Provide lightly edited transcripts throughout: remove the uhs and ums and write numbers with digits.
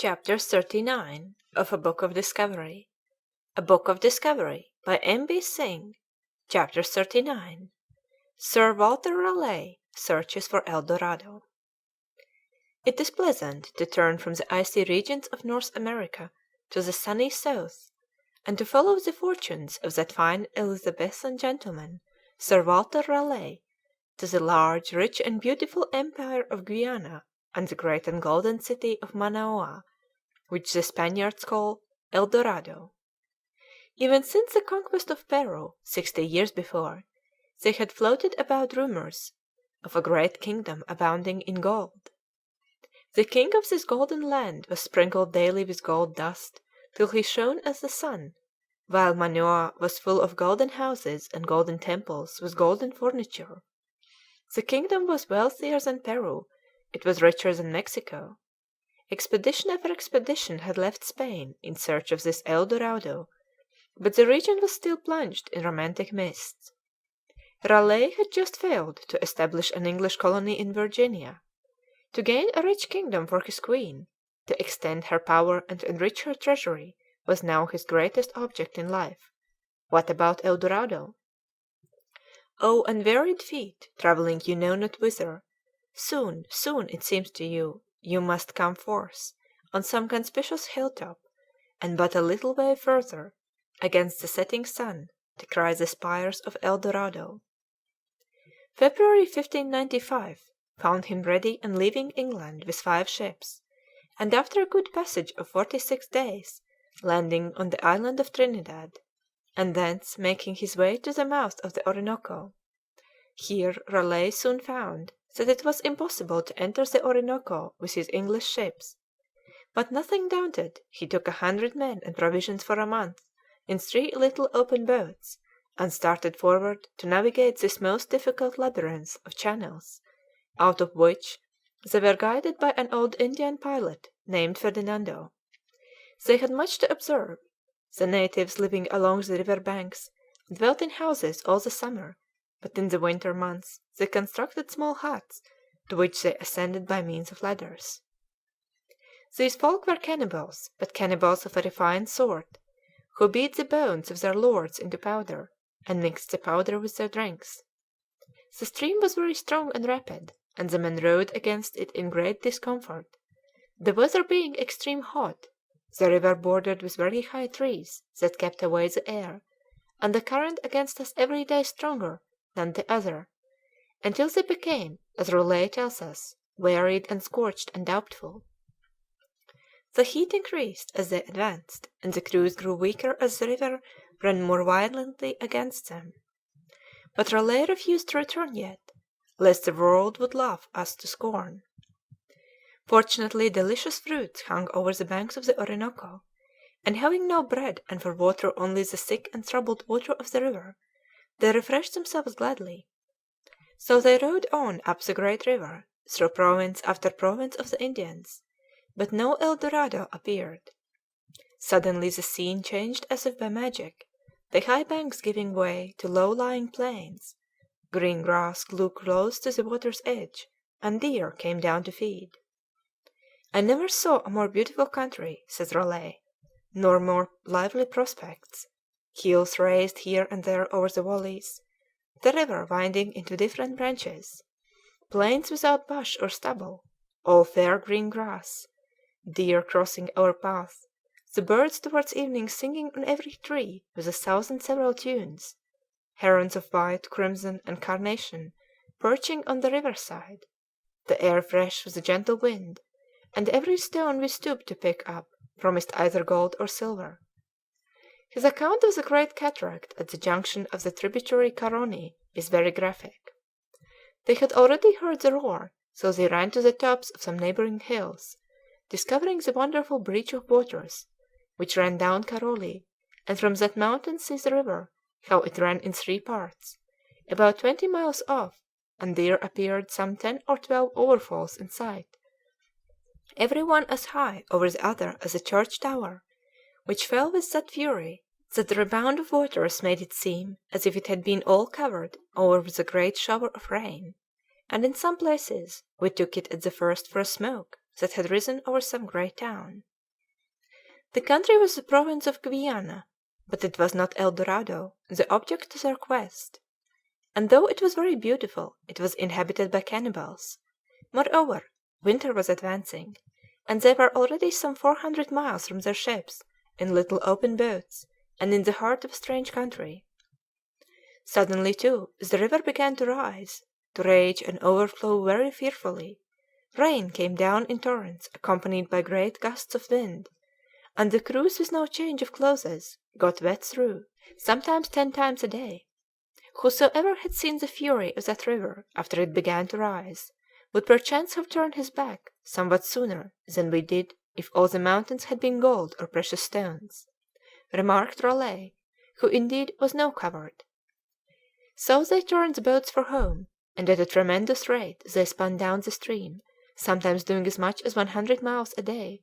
Chapter 39 of A Book of Discovery. A Book of Discovery by M.B. Synge. Chapter 39. Sir Walter Raleigh Searches for El Dorado. It is pleasant to turn from the icy regions of North America to the sunny south, and to follow the fortunes of that fine Elizabethan gentleman, Sir Walter Raleigh, to the large, rich, and beautiful empire of Guiana and the great and golden city of Manaoa, which the Spaniards call El Dorado. Even since the conquest of Peru 60 years before, they had floated about rumors of a great kingdom abounding in gold. The king of this golden land was sprinkled daily with gold dust till he shone as the sun, while Manoa was full of golden houses and golden temples with golden furniture. The kingdom was wealthier than Peru, it was richer than Mexico. Expedition after expedition had left Spain in search of this El Dorado, but the region was still plunged in romantic mists. Raleigh had just failed to establish an English colony in Virginia. To gain a rich kingdom for his queen, to extend her power and enrich her treasury, was now his greatest object in life. What about El Dorado? Oh, unwearied feet, travelling you know not whither! Soon, soon, it seems to you, you must come forth on some conspicuous hilltop, and but a little way further, against the setting sun, to cry the spires of El Dorado. February 1595 found him ready and leaving England with 5 ships, and after a good passage of 46 days, landing on the island of Trinidad, and thence making his way to the mouth of the Orinoco. Here Raleigh soon found that it was impossible to enter the Orinoco with his English ships, but nothing daunted, he took 100 men and provisions for a month in 3 little open boats, and started forward to navigate this most difficult labyrinth of channels, out of which they were guided by an old Indian pilot named Ferdinando. They had much to observe. The natives living along the river banks dwelt in houses all the summer, but in the winter months they constructed small huts, to which they ascended by means of ladders. These folk were cannibals, but cannibals of a refined sort, who beat the bones of their lords into powder, and mixed the powder with their drinks. The stream was very strong and rapid, and the men rowed against it in great discomfort. The weather being extreme hot, the river bordered with very high trees that kept away the air, and the current against us every day stronger than the other, until they became, as Raleigh tells us, wearied and scorched and doubtful. The heat increased as they advanced, and the crews grew weaker as the river ran more violently against them. But Raleigh refused to return yet, lest the world would laugh us to scorn. Fortunately delicious fruits hung over the banks of the Orinoco, and having no bread and for water only the thick and troubled water of the river, they refreshed themselves gladly. So they rowed on up the great river, through province after province of the Indians, but no El Dorado appeared. Suddenly the scene changed as if by magic, the high banks giving way to low-lying plains. Green grass grew close to the water's edge, and deer came down to feed. I never saw a more beautiful country, says Raleigh, nor more lively prospects. Hills raised here and there over the valleys, the river winding into different branches, plains without bush or stubble, all fair green grass, deer crossing our path, the birds towards evening singing on every tree with 1,000 several tunes, herons of white, crimson, and carnation perching on the river side, the air fresh with a gentle wind, and every stone we stooped to pick up promised either gold or silver. His account of the great cataract at the junction of the tributary Caroni is very graphic. They had already heard the roar, so they ran to the tops of some neighboring hills, discovering the wonderful breach of waters, which ran down Caroli, and from that mountain see the river, how it ran in 3 parts, about 20 miles off, and there appeared some 10 or 12 overfalls in sight, every one as high over the other as a church tower, which fell with that fury that the rebound of waters made it seem as if it had been all covered over with a great shower of rain, and in some places we took it at the first for a smoke, that had risen over some great town. The country was the province of Guyana, but it was not El Dorado, the object of their quest, and though it was very beautiful, it was inhabited by cannibals. Moreover, winter was advancing, and they were already some 400 miles from their ships, in little open boats, and in the heart of a strange country. Suddenly, too, the river began to rise, to rage and overflow very fearfully. Rain came down in torrents, accompanied by great gusts of wind, and the crews with no change of clothes got wet through, sometimes 10 times a day. Whosoever had seen the fury of that river after it began to rise would perchance have turned his back somewhat sooner than we did if all the mountains had been gold or precious stones, remarked Raleigh, who indeed was no coward. So they turned the boats for home, and at a tremendous rate they spun down the stream, sometimes doing as much as 100 miles a day,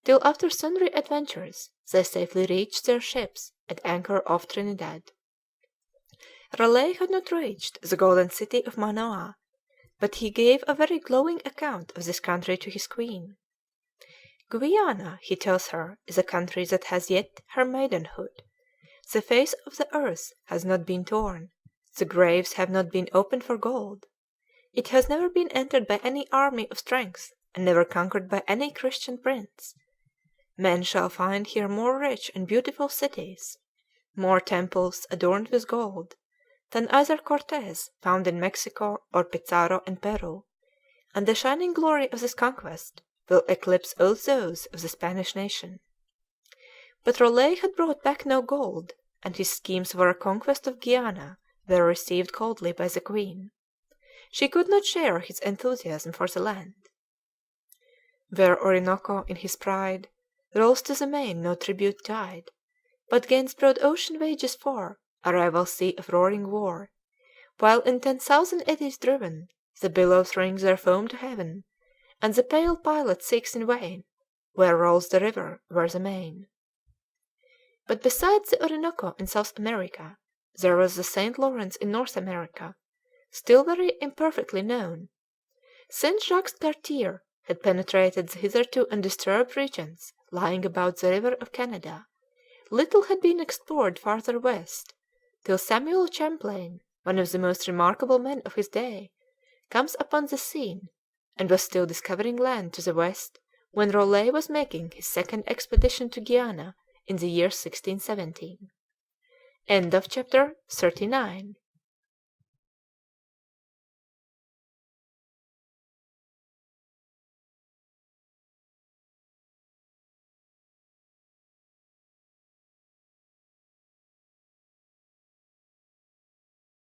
till after sundry adventures they safely reached their ships at anchor off Trinidad. Raleigh had not reached the golden city of Manoa, but he gave a very glowing account of this country to his queen. Guyana, he tells her, is a country that has yet her maidenhood. The face of the earth has not been torn, the graves have not been opened for gold. It has never been entered by any army of strength, and never conquered by any Christian prince. Men shall find here more rich and beautiful cities, more temples adorned with gold, than either Cortes found in Mexico or Pizarro in Peru, and the shining glory of this conquest will eclipse all those of the Spanish nation. But Raleigh had brought back no gold, and his schemes for a conquest of Guiana were received coldly by the queen. She could not share his enthusiasm for the land. Where Orinoco in his pride rolls to the main no tribute tide, but gains broad ocean wages for a rival sea of roaring war, while in 10,000 eddies driven the billows ring their foam to heaven, and the pale pilot seeks in vain where rolls the river where the main. But besides the Orinoco in South America, there was the St. Lawrence in North America, still very imperfectly known. Since Jacques Cartier had penetrated the hitherto undisturbed regions lying about the river of Canada, little had been explored farther west, till Samuel Champlain, one of the most remarkable men of his day, comes upon the scene, and was still discovering land to the west when Raleigh was making his second expedition to Guiana in the year 1617. End of chapter 39.